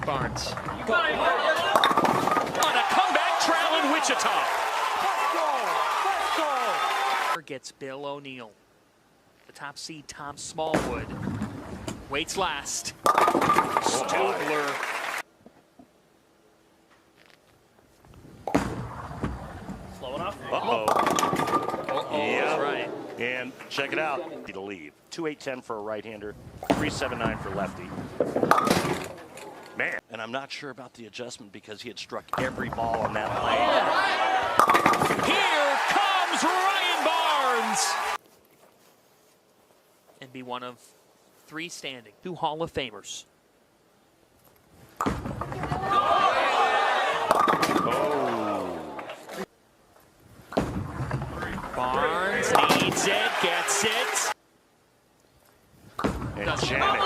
Barnes. On a comeback trail in Wichita. Let's go! Gets Bill O'Neill. The top seed, Tom Smallwood. Waits last. Stubler. Slow enough. Uh-oh. Yeah, that's right. And check it out. To leave. 2.810 for a right-hander. 3.79 for lefty. Man. And I'm not sure about the adjustment because he had struck every ball on that lane. Here comes Ryan Barnes. And be one of 3 standing. 2 Hall of Famers. Barnes needs it, gets it. And Janet.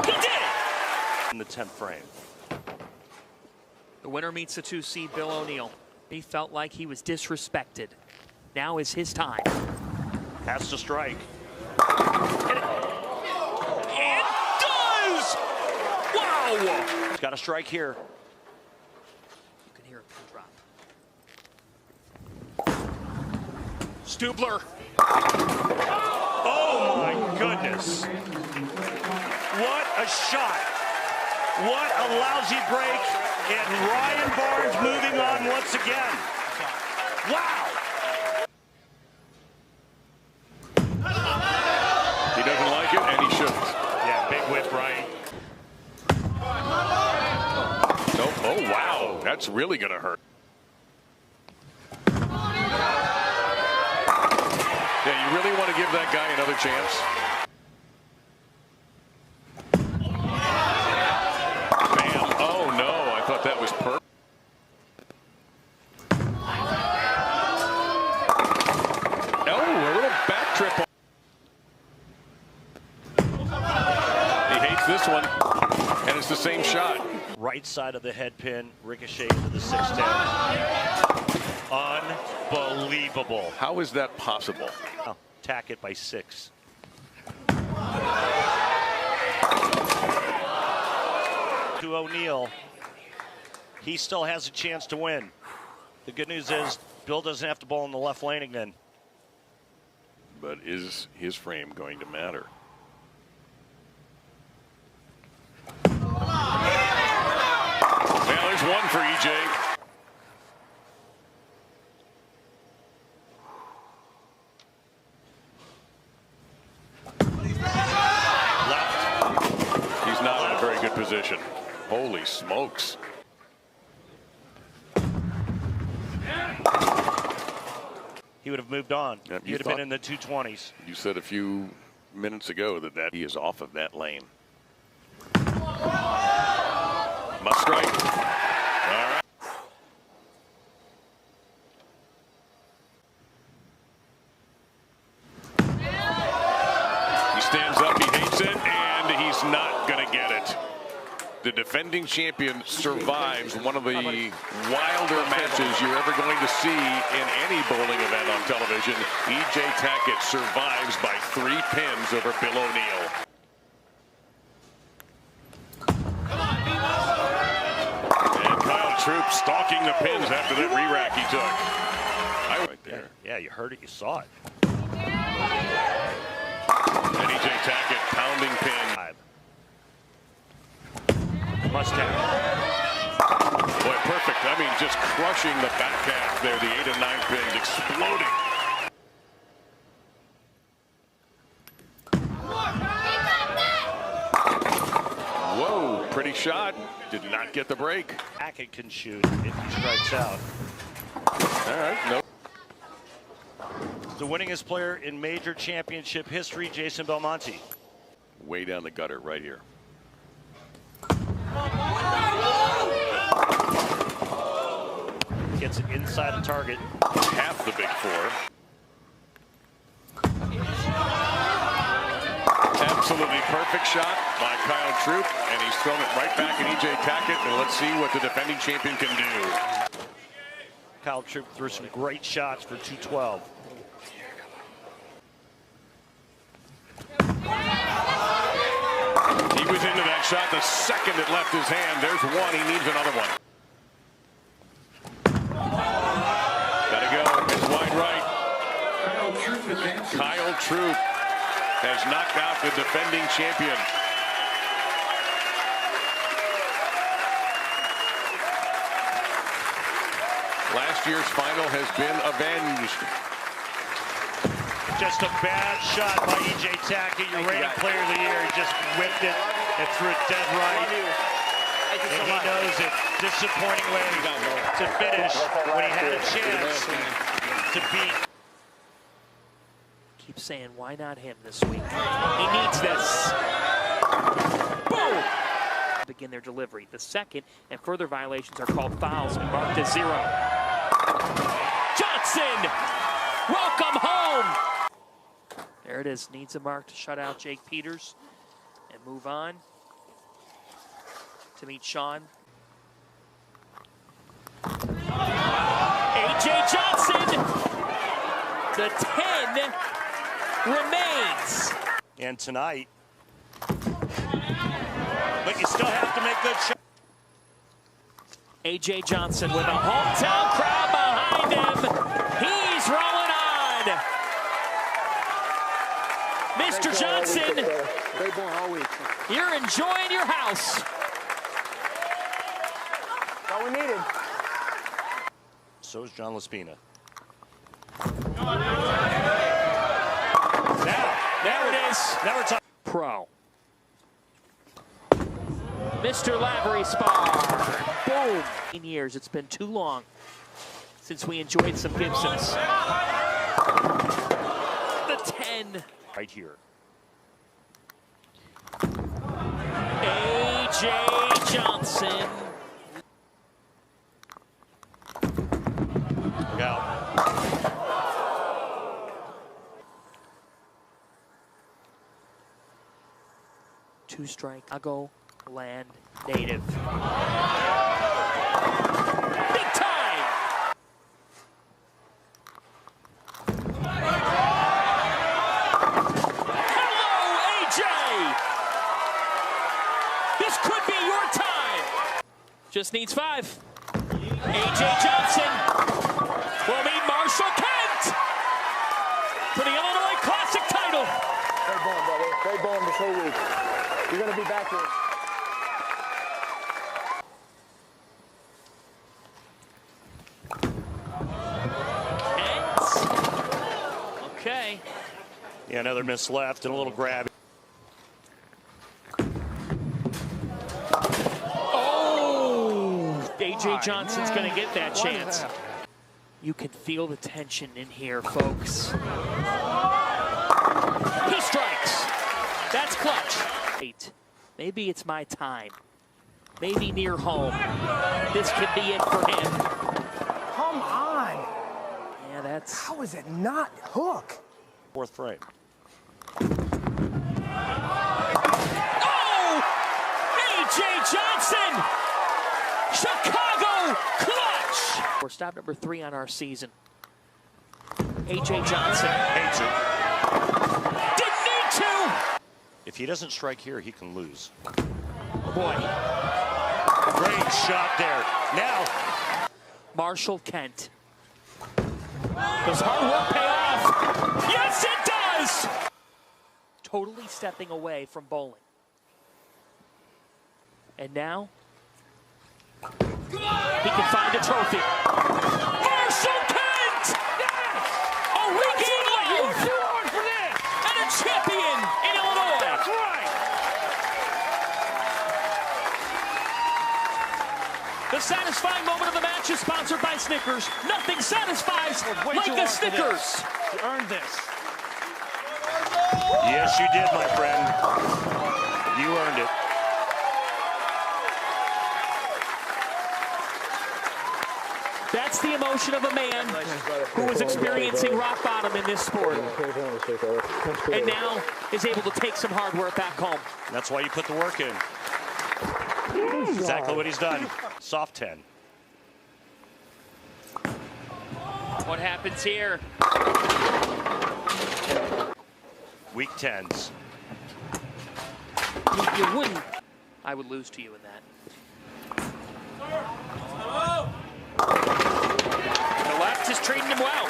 He did it! In the 10th frame. The winner meets the 2 seed, Bill O'Neill. He felt like he was disrespected. Now is his time. Has to strike. And does! Wow! He's got a strike here. You can hear a pin drop. Stubler. Oh my goodness. What a shot. What a lousy break. And Ryan Barnes moving on once again. Wow. He doesn't like it, and he shouldn't. Yeah, big whip right. Nope. Oh, wow. That's really going to hurt. Yeah, you really want to give that guy another chance? Bam. Oh, no. I thought that was perfect. Oh, a little back trip. He hates this one, and it's the same shot. Right side of the head pin, ricochet into the 610. Unbelievable. How is that possible? Oh, tack it by 6. To O'Neill. He still has a chance to win. The good news is Bill doesn't have to bowl in the left lane again. But is his frame going to matter? Well, there's one for EJ. Left. He's not in a very good position. Holy smokes. He would have moved on. Yep, He would have been in the 220s. You said a few minutes ago that he is off of that lane. Must strike. All right. He stands up, he hates it, and he's not going to get it. The defending champion survives one of the wilder matches you're ever going to see in any bowling event on television. E.J. Tackett survives by 3 pins over Bill O'Neill. And Kyle Troop stalking the pins after that re-rack he took. Right there. Yeah, you heard it, you saw it. And E.J. Tackett pounding pin. Must have. Boy, perfect. I mean, just crushing the back half there. The 8 and 9 pins exploding. Whoa, pretty shot. Did not get the break. Tackett can shoot if he strikes out. All right, no. The winningest player in major championship history, Jason Belmonte. Way down the gutter right here. Gets it inside the target. Half the big 4. Absolutely perfect shot by Kyle Troop, and he's thrown it right back at E.J. Tackett, and let's see what the defending champion can do. Kyle Troop threw some great shots for 212. He was into that shot the second it left his hand. There's one. He needs another one. Gotta go. It's wide right. Kyle Troop has knocked out the defending champion. Last year's final has been avenged. Just a bad shot by E.J. Tackett, your reigning player of the year. He just whipped it and threw it dead right. And he knows it. Disappointing way to finish when he had a chance to beat. Keep saying, why not him this week? He needs this. Boom! Begin their delivery. The second and further violations are called fouls and marked as 0. Johnson! Welcome home! There it is. Needs a mark to shut out Jake Peters and move on to meet Sean. A.J. Johnson! The 10 remains. And tonight, but you still have to make good shots. A.J. Johnson with a hometown crowd behind him. He's rolling on. Mr. Johnson, you're enjoying your house. All we needed. So is John Laspina. There it is. Now we're talking. Pro. Mr. Lavery Spar. Boom. In years, it's been too long since we enjoyed some Gibsons. The 10. Right here. A.J. Johnson. Look out. Two strike. Chicago land native. Big time! Hello, A.J. This could be your time. Just needs 5. A.J. Johnson will meet Marshall Kent for the Illinois Classic title. Great bowling, brother. Great bowling this whole week. You're going to be back here. Okay. Yeah, another miss left and a little grab. Oh! A.J. Johnson's going to get that chance. You can feel the tension in here, folks. He strikes. That's clutch. Maybe it's my time. Maybe near home. This could be it for him. Come on. Yeah, that's... How is it not hook? Fourth frame. Oh! A.J. Johnson! Chicago clutch! We're stop number 3 on our season. A.J. Johnson. Hates it. Didn't need to! If he doesn't strike here, he can lose. Boy. Great shot there. Now, Marshall Kent. Does hard work pay off? Yes, it does! Totally stepping away from bowling. And now, he can find a trophy. Marshall Kent! Yes! A regained love! And a champion in Illinois! that's right. The satisfying moment of the match is sponsored by Snickers. Nothing satisfies like a Snickers. You earned this. Yes, you did, my friend. You earned it. That's the emotion of a man who was experiencing rock bottom in this sport. And now is able to take some hard work back home. That's why you put the work in. Exactly what he's done. Soft 10. What happens here? Weak 10s. You wouldn't I would lose to you in that. The left is treating him well.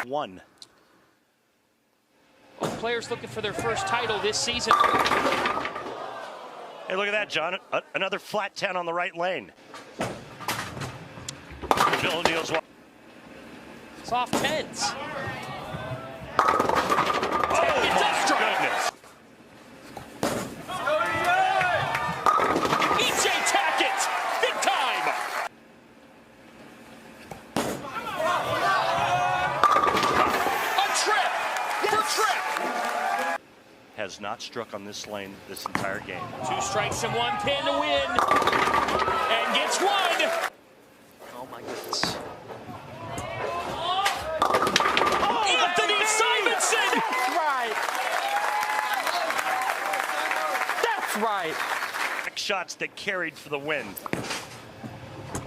One. Players looking for their first title this season. Hey, look at that, John. Another flat 10 on the right lane. Bill O'Neill's Soft tens. Oh, my goodness. EJ Tackett, big time. A trip for Trip. Has not struck on this lane this entire game. 2 strikes and 1 pin to win. And gets one. Oh my goodness. Anthony Simonson! That's right. Shots that carried for the win.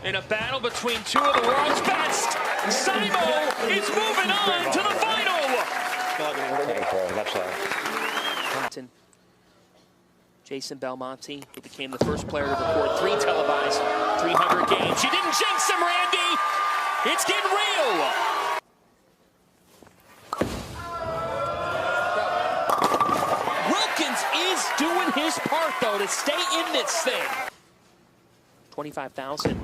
In a battle between 2 of the world's best, Simo is moving on to the final. Much love. Jason Belmonte, who became the first player to record 3 televised 300 games. You didn't jinx him, Randy. It's getting real. Wilkins is doing his part, though, to stay in this thing. 25,000.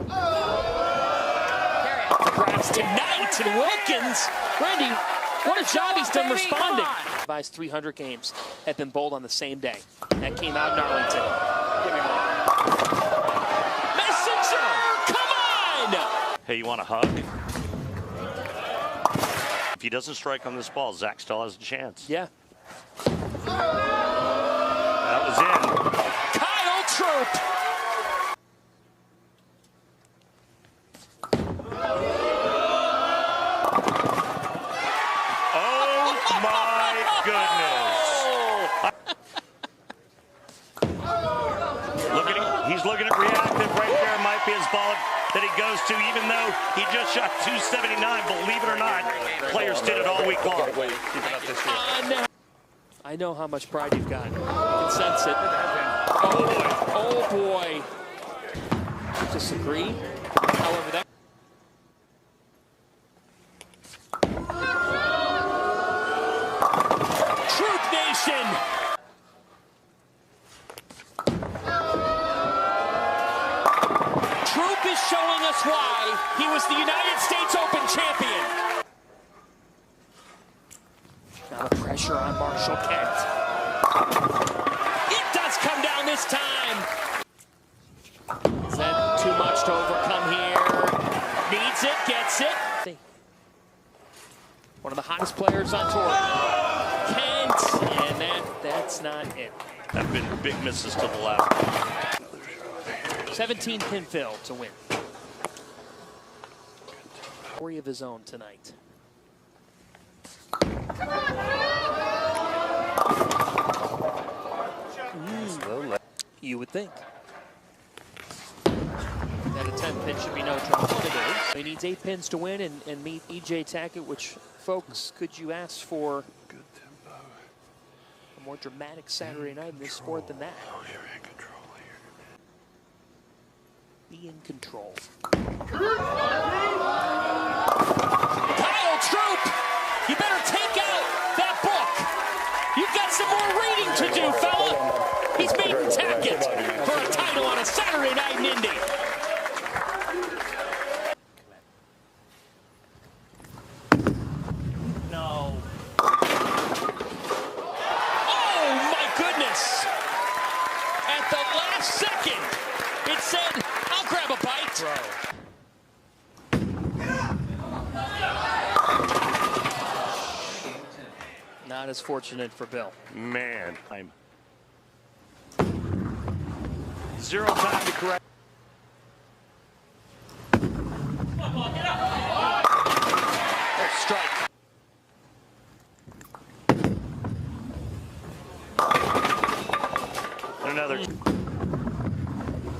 Grabs tonight, and Wilkins, Randy, what a job he's done responding. Televised 300 games have been bowled on the same day. That came out in Arlington. Messenger, come on! Hey, you want a hug? If he doesn't strike on this ball, Zach still has a chance. Yeah. That was in. Kyle Troop. Oh, my goodness. He's looking at reactive right there. Might be his ball that he goes to, even though he just shot 279. Believe it or not, players did it all week long. I know how much pride you've got. I can sense it. Oh boy. Disagree. However, that. Truth Nation. Troop is showing us why he was the United States Open champion. Now the pressure on Marshall Kent. It does come down this time. Is that too much to overcome here? Needs it, gets it. One of the hottest players on tour. Kent, and that's not it. Have been big misses to the left. 17 pin fill to win. Story of his own tonight. You would think. That a 10 pin should be no trouble. He needs 8 pins to win and meet EJ Tackett, which, folks, could you ask for a more dramatic Saturday night in this sport than that? Oh, you're in control here. Be in control. Kyle Troop, you better take out that book. You've got some more reading to do, fella. He's beating Tackett for a title on a Saturday night in Indy. No. Oh, my goodness. At the last second, it said, I'll grab a bite. Not as fortunate for Bill. Man, I'm 0 time to correct. Strike. Another.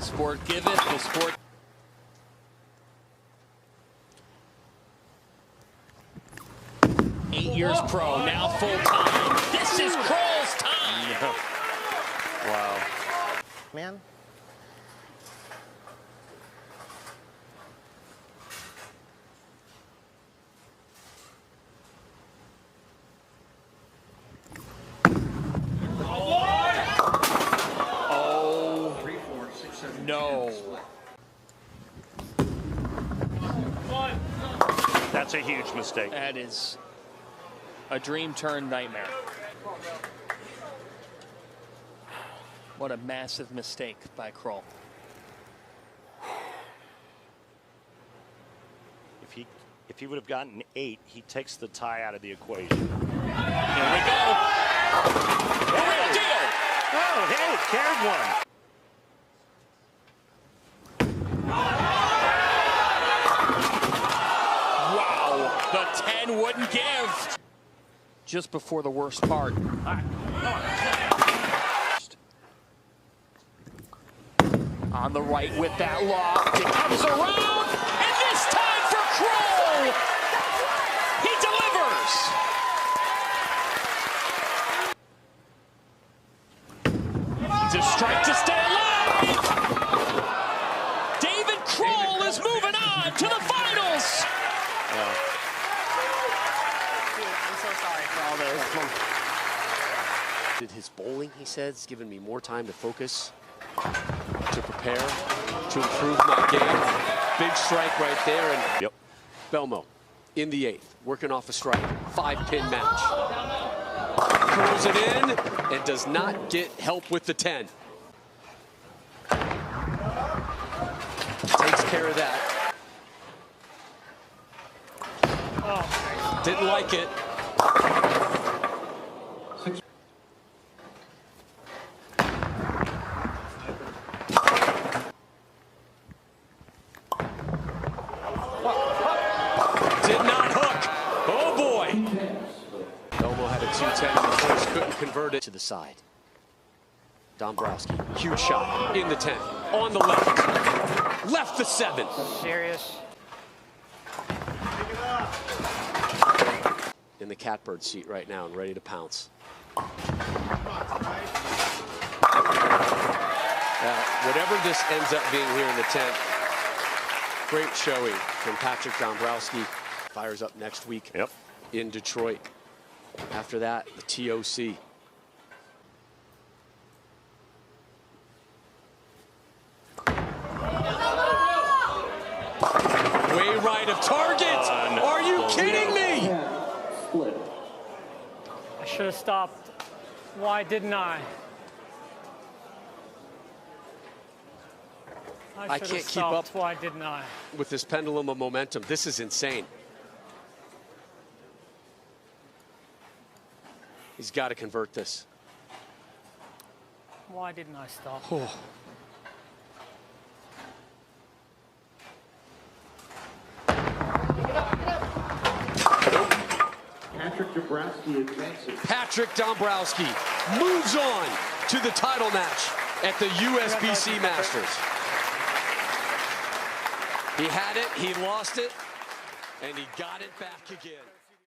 Sport giveth, the sport. 8 years pro, now full time. This is Kroll's time. Wow. Man. No. That's a huge mistake. That is a dream turned nightmare. What a massive mistake by Kroll. If he would have gotten 8, he takes the tie out of the equation. Here we go. The real deal. Oh, hey, carried one. Wow, the 10 wouldn't give. Just before the worst part. On the right with that loft, it comes around, and this time for Kroll, he delivers. It's a strike to stay alive. David Kroll is moving on to the finals. I'm so sorry for all those. Did his bowling, he says, given me more time to focus, to prepare, to improve my game. Big strike right there, and Yep. Belmo in the 8th, working off a strike. 5-pin match. Curls it in and does not get help with the 10. Takes care of that. Didn't like it. Did not hook. Oh boy. Belmo had a 210 in the first, couldn't convert it to the side. Dombrowski, huge shot in the 10, on the left. Left the 7. Serious. In the catbird seat right now and ready to pounce. Whatever this ends up being here in the 10th, great showing from Patrick Dombrowski. Fires up next week in Detroit. After that, the TOC. Way right of target. Are you kidding me? I should have stopped. Why didn't I? I should can't have keep up. stopped. Why didn't I? With this pendulum of momentum, this is insane. He's got to convert this. Why didn't I stop? Oh. Patrick Dombrowski moves on to the title match at the USBC Masters. He had it, he lost it, and he got it back again.